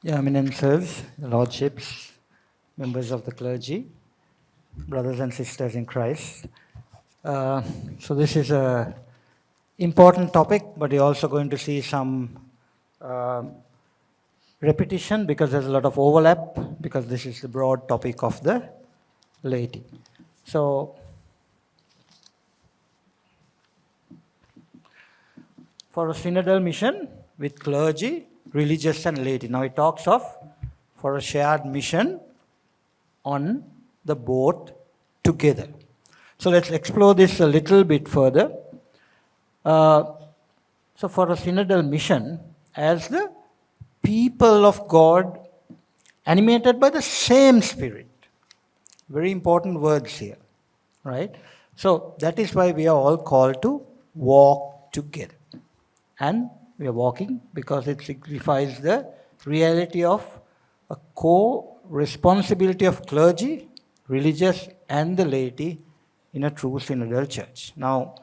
Your Eminences, Lordships, members of the clergy, brothers and sisters in Christ. So this is a important topic, but you're also going to see some repetition because there's a lot of overlap, because this is the broad topic of the laity. So for a synodal mission with clergy, religious and laity. Now it talks of for a shared mission on the boat together. So let's explore this a little bit further. So for a synodal mission, as the people of God animated by the same Spirit. Very important words here, right? So that is why we are all called to walk together. And we are walking because it signifies the reality of a co-responsibility of clergy, religious, and the laity in a true synodal church. Now,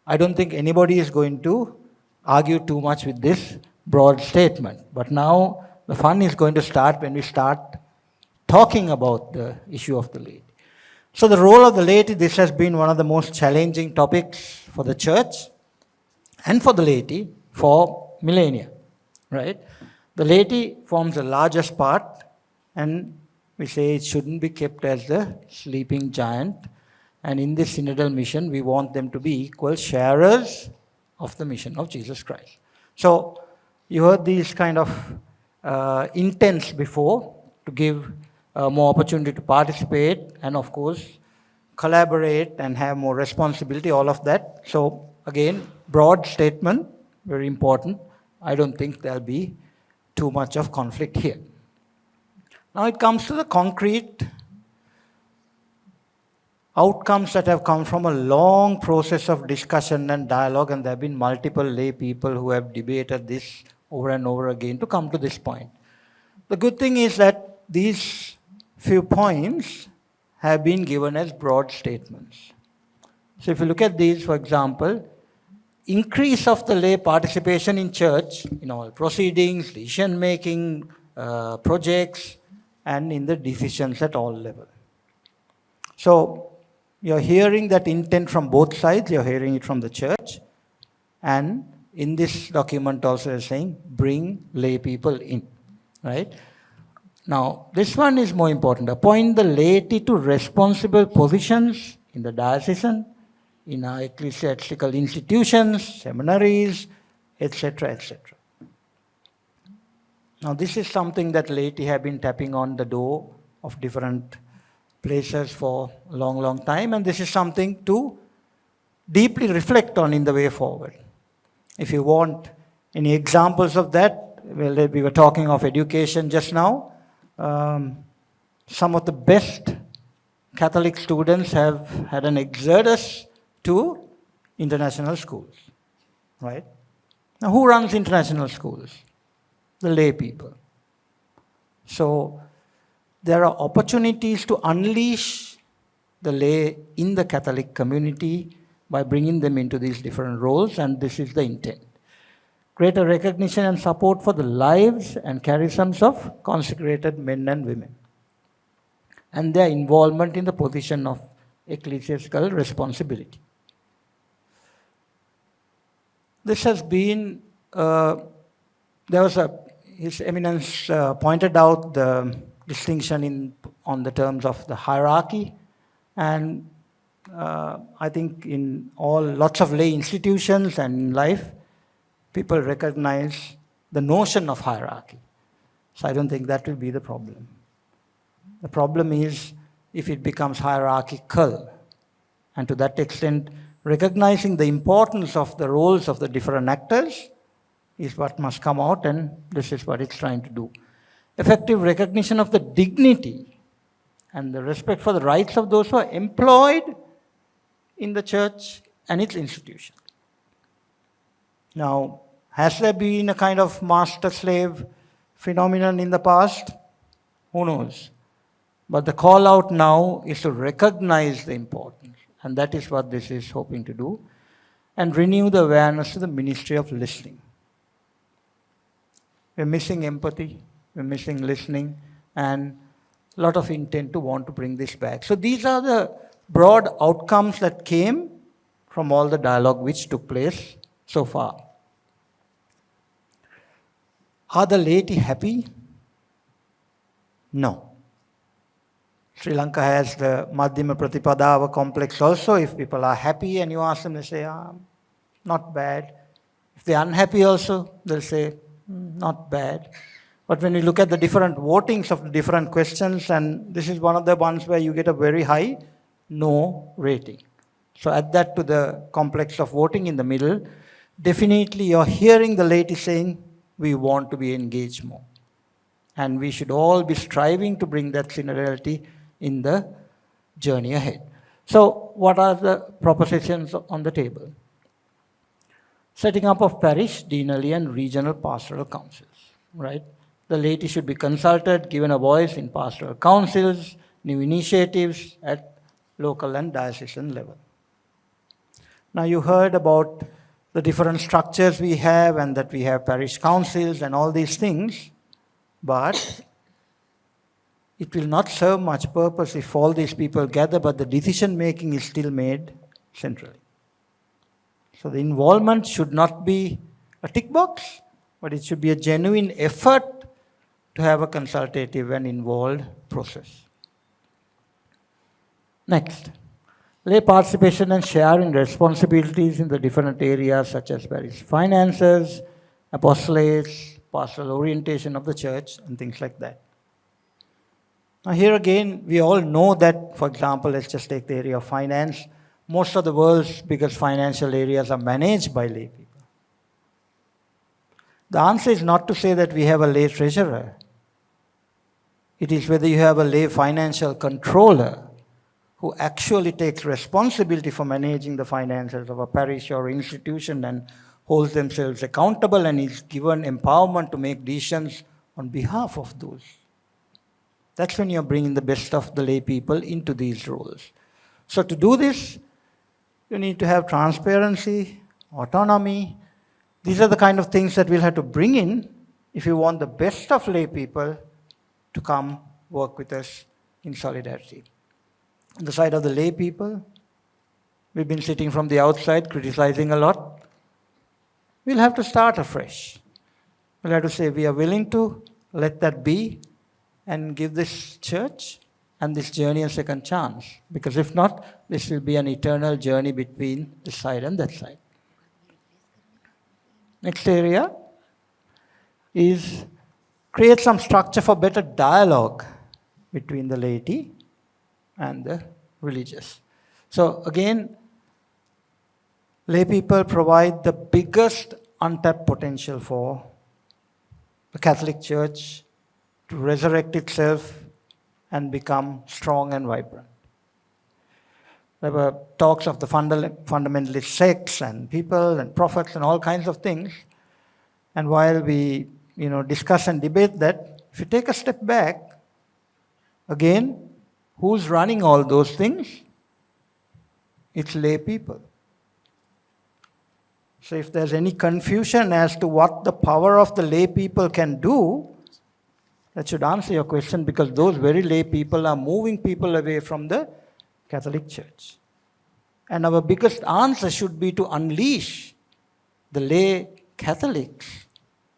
I don't think anybody is going to argue too much with this broad statement. But now the fun is going to start when we start talking about the issue of the laity. So the role of the laity, this has been one of the most challenging topics for the church and for the laity for millennia, right? The laity forms the largest part, and we say it shouldn't be kept as the sleeping giant. And in this synodal mission, we want them to be equal sharers of the mission of Jesus Christ. So you heard these kind of intents before to give more opportunity to participate and, of course, collaborate and have more responsibility, all of that. So again, broad statement, very important. I don't think there'll be too much of conflict here. Now it comes to the concrete outcomes that have come from a long process of discussion and dialogue, and there have been multiple lay people who have debated this over and over again to come to this point. The good thing is that these few points have been given as broad statements. So if you look at these, for example, increase of the lay participation in church, in all proceedings, decision-making, projects, and in the decisions at all levels. So you're hearing that intent from both sides. You're hearing it from the church. And in this document also is saying, bring lay people in, right? Now, this one is more important. Appoint the laity to responsible positions in the diocesan, in our ecclesiastical institutions, seminaries, etc., etc. Now, this is something that laity have been tapping on the door of different places for a long, long time, and this is something to deeply reflect on in the way forward. If you want any examples of that, well, we were talking of education just now. Some of the best Catholic students have had an exodus to international schools, right? Now, who runs international schools? The lay people. So there are opportunities to unleash the lay in the Catholic community by bringing them into these different roles, and this is the intent. Greater recognition and support for the lives and charisms of consecrated men and women, and their involvement in the position of ecclesiastical responsibility. This has been, His Eminence pointed out the distinction on the terms of the hierarchy, and I think in lots of lay institutions and in life, people recognize the notion of hierarchy. So I don't think that will be the problem. The problem is if it becomes hierarchical, and to that extent, recognizing the importance of the roles of the different actors is what must come out, and this is what it's trying to do. Effective recognition of the dignity and the respect for the rights of those who are employed in the church and its institution. Now, has there been a kind of master-slave phenomenon in the past? Who knows? But the call out now is to recognize the importance, and that is what this is hoping to do, and renew the awareness to the ministry of listening. We're missing empathy. we're missing listening, and a lot of intent to want to bring this back. So these are the broad outcomes that came from all the dialogue which took place so far. Are the laity happy? No. Sri Lanka has the Madhyama Pratipadava complex also. If people are happy and you ask them, they say, not bad. If they're unhappy also, they'll say, not bad. But when you look at the different votings of the different questions, and this is one of the ones where you get a very high no rating. So add that to the complex of voting in the middle. Definitely you're hearing the laity saying, we want to be engaged more. And we should all be striving to bring that synodality in the journey ahead. So what are the propositions on the table? Setting up of parish, deanery and regional pastoral councils, right? The laity should be consulted, given a voice in pastoral councils, new initiatives at local and diocesan level. Now you heard about the different structures we have and that we have parish councils and all these things, but it will not serve much purpose if all these people gather, but the decision making is still made centrally. So the involvement should not be a tick box, but it should be a genuine effort to have a consultative and involved process. Next, lay participation and share in responsibilities in the different areas such as parish finances, apostolates, pastoral orientation of the church, and things like that. Now here again, we all know that, for example, let's just take the area of finance. Most of the world's biggest financial areas are managed by lay people. The answer is not to say that we have a lay treasurer. It is whether you have a lay financial controller who actually takes responsibility for managing the finances of a parish or institution and holds themselves accountable and is given empowerment to make decisions on behalf of those. That's when you're bringing the best of the lay people into these roles. So to do this, you need to have transparency, autonomy. These are the kind of things that we'll have to bring in if you want the best of lay people to come work with us in solidarity. On the side of the lay people, we've been sitting from the outside criticizing a lot. We'll have to start afresh. We'll have to say we are willing to let that be and give this church and this journey a second chance. Because if not, this will be an eternal journey between this side and that side. Next area is create some structure for better dialogue between the laity and the religious. So again, lay people provide the biggest untapped potential for the Catholic Church to resurrect itself and become strong and vibrant. There were talks of the fundamentalist sects and people and prophets and all kinds of things. And while we discuss and debate that, if you take a step back, again, who's running all those things? It's lay people. So if there's any confusion as to what the power of the lay people can do, that should answer your question, because those very lay people are moving people away from the Catholic Church. And our biggest answer should be to unleash the lay Catholics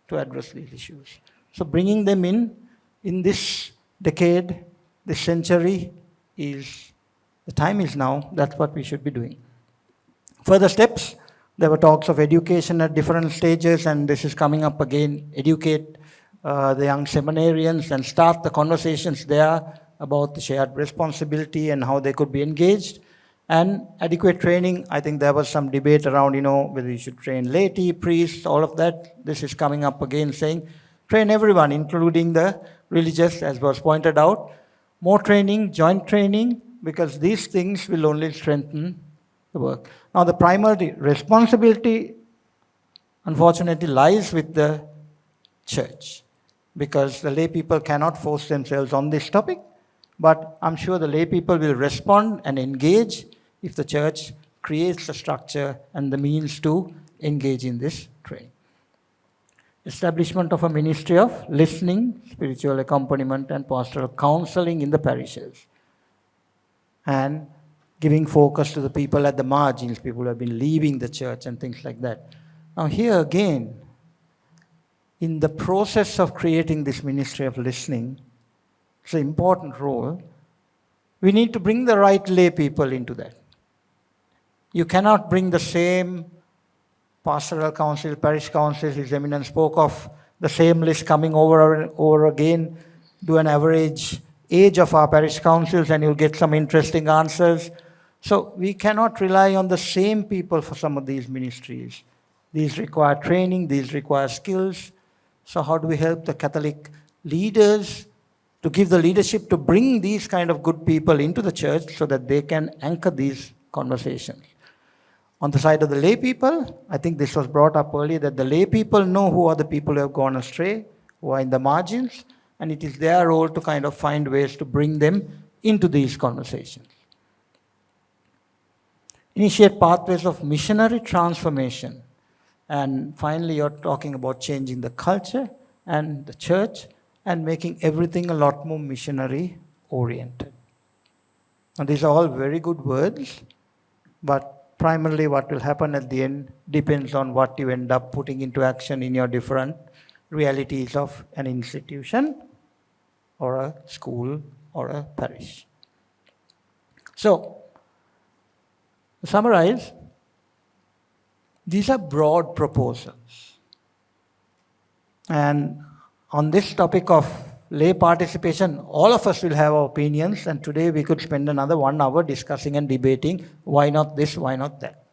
to address these issues. So bringing them in this decade, this century, the time is now. That's what we should be doing. Further steps, there were talks of education at different stages, and this is coming up again. Educate the young seminarians and start the conversations there about the shared responsibility and how they could be engaged. And adequate training, I think there was some debate around, whether you should train laity, priests, all of that. This is coming up again, saying train everyone, including the religious, as was pointed out. More training, joint training, because these things will only strengthen the work. Now the primary responsibility, unfortunately, lies with the church, because the lay people cannot force themselves on this topic, but I'm sure the lay people will respond and engage if the church creates the structure and the means to engage in this training. establishment of a ministry of listening, spiritual accompaniment, and pastoral counseling in the parishes, and giving focus to the people at the margins, people who have been leaving the church and things like that. Now here again, in the process of creating this ministry of listening, it's an important role. We need to bring the right lay people into that. You cannot bring the same pastoral council, parish councils, His Eminence spoke of the same list coming over and over again, do an average age of our parish councils and you'll get some interesting answers. So we cannot rely on the same people for some of these ministries. These require training, these require skills. So how do we help the Catholic leaders to give the leadership to bring these kind of good people into the church so that they can anchor these conversations? On the side of the lay people, I think this was brought up earlier, that the lay people know who are the people who have gone astray, who are in the margins, and it is their role to kind of find ways to bring them into these conversations. Initiate pathways of missionary transformation. And finally, you're talking about changing the culture and the church and making everything a lot more missionary oriented. And these are all very good words, but primarily what will happen at the end depends on what you end up putting into action in your different realities of an institution or a school or a parish. So, to summarize, these are broad proposals. And on this topic of lay participation, all of us will have our opinions, and today we could spend another 1 hour discussing and debating why not this, why not that.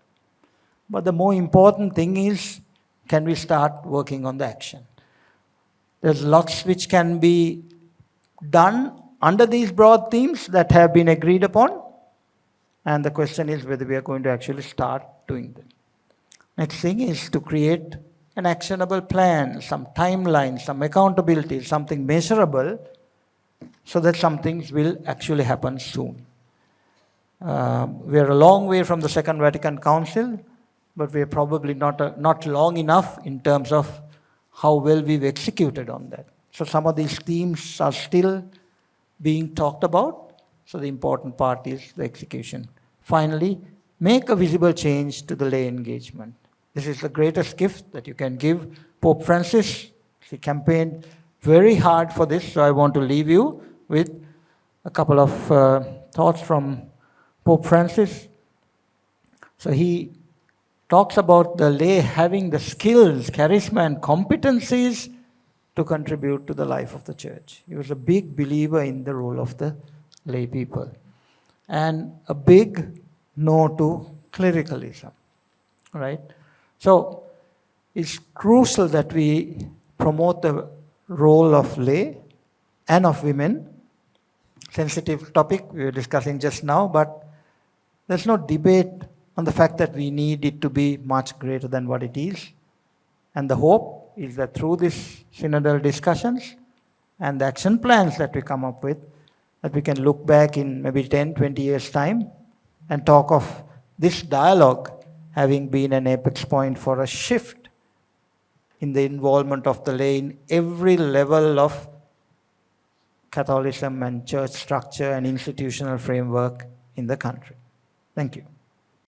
But the more important thing is, can we start working on the action? There's lots which can be done under these broad themes that have been agreed upon, and the question is whether we are going to actually start doing them. Next thing is to create an actionable plan, some timeline, some accountability, something measurable, so that some things will actually happen soon. We are a long way from the Second Vatican Council, but we are probably not long enough in terms of how well we've executed on that. So some of these themes are still being talked about, so the important part is the execution. Finally, make a visible change to the lay engagement. This is the greatest gift that you can give. Pope Francis, he campaigned very hard for this, so I want to leave you with a couple of thoughts from Pope Francis. So he talks about the lay having the skills, charisma, and competencies to contribute to the life of the church. He was a big believer in the role of the lay people, and a big no to clericalism, right? So it's crucial that we promote the role of lay and of women. Sensitive topic we were discussing just now, but there's no debate on the fact that we need it to be much greater than what it is. And the hope is that through these synodal discussions and the action plans that we come up with, that we can look back in maybe 10, 20 years' time and talk of this dialogue having been an apex point for a shift in the involvement of the lay in every level of Catholicism and church structure and institutional framework in the country. Thank you.